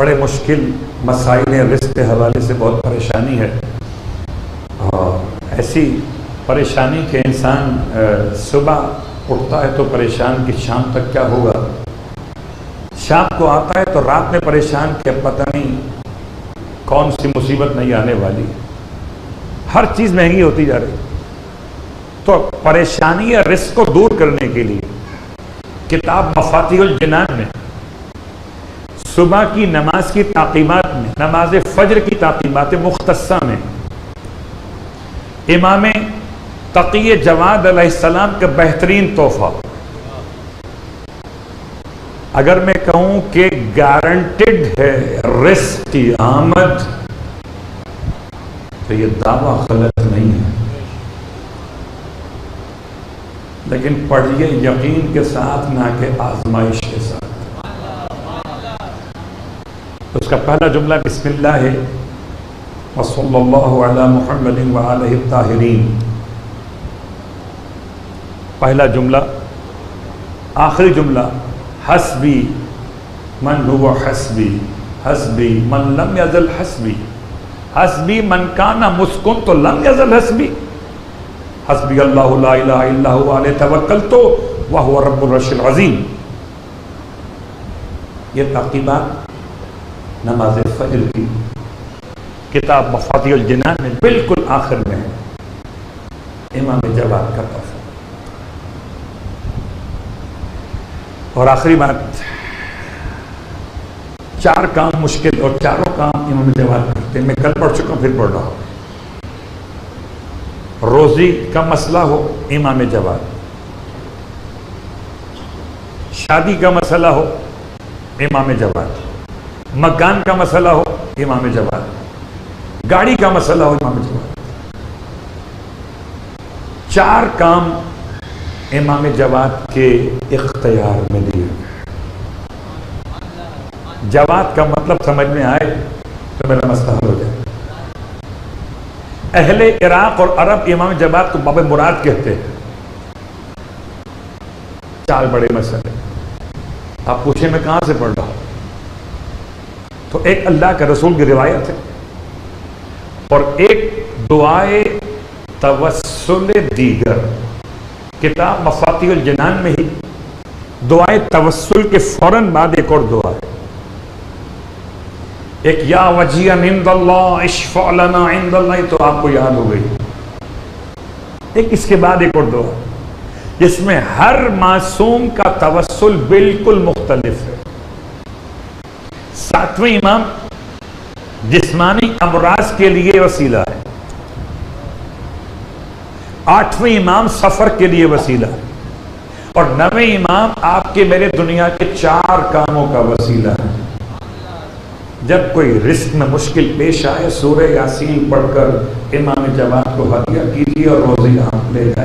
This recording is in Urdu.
بڑے مشکل مسائل رزق کے حوالے سے بہت پریشانی ہے، اور ایسی پریشانی کہ انسان صبح اٹھتا ہے تو پریشان کہ شام تک کیا ہوگا، شام کو آتا ہے تو رات میں پریشان کہ پتہ نہیں کون سی مصیبت نہیں آنے والی، ہر چیز مہنگی ہوتی جا رہی۔ تو پریشانی یا رزق کو دور کرنے کے لیے کتاب مفاتیح الجنان میں صبح کی نماز کی تعقیبات میں، نماز فجر کی تعقیبات مختصہ میں، امام تقی جواد علیہ السلام کا بہترین تحفہ، اگر میں کہوں کہ گارنٹڈ ہے رزق کی آمد، تو یہ دعویٰ غلط نہیں ہے، لیکن پڑھیے یقین کے ساتھ نہ کہ آزمائش کے ساتھ۔ اس کا پہلا جملہ بسم اللہ ہے، وصلی اللہ علی محمد وآلہ الطاہرین، پہلا جملہ۔ آخری جملہ حسبی من هو حسبی، حسبی من لم یزل حسبی، حسبی من کان مسکن تو لم یزل حسبی، حسبی اللہ لا الہ الا هو علیہ توکلت وہو رب العرش العظیم۔ یہ تعقیبات نماز فجر کی کتاب مفاتیح الجنان میں بالکل آخر میں ہے، امام جواد کا تحفہ۔ اور آخری بات، چار کام مشکل اور چاروں کام امام جواد کرتے ہیں، میں کل پڑھ چکا ہوں پھر پڑھ رہا ہوں۔ روزی کا مسئلہ ہو امام جواد، شادی کا مسئلہ ہو امام جواد، مکان کا مسئلہ ہو امام جواد، گاڑی کا مسئلہ ہو امام جواد، چار کام امام جواد کے اختیار میں دیے۔ جواد کا مطلب سمجھ میں آئے تو میرا مسئلہ حل ہو جائے۔ اہل عراق اور عرب امام جواد کو باب مراد کہتے ہیں۔ چار بڑے مسئلے، آپ پوچھیں میں کہاں سے پڑھ رہا ہوں، تو ایک اللہ کے رسول کی روایت ہے، اور ایک دعائے توسل دیگر، کتاب مفاتیح الجنان میں ہی دعائے توسل کے فوراً بعد ایک اور دعا ہے، ایک یا وجیہ عند اللہ اشفع لنا عند اللہ، تو آپ کو یاد ہو گئی۔ ایک اس کے بعد ایک اور دعا جس میں ہر معصوم کا توسل بالکل مختلف ہے۔ ساتویں امام جسمانی امراض کے لیے وسیلہ ہے، آٹھویں امام سفر کے لیے وسیلہ ہے، اور نویں امام آپ کے میرے دنیا کے چار کاموں کا وسیلہ ہے۔ جب کوئی رزق میں مشکل پیش آئے، سورہ یاسین پڑھ کر امام جواد کو ہدیہ کیجیے اور روزی آپ لے جائیں۔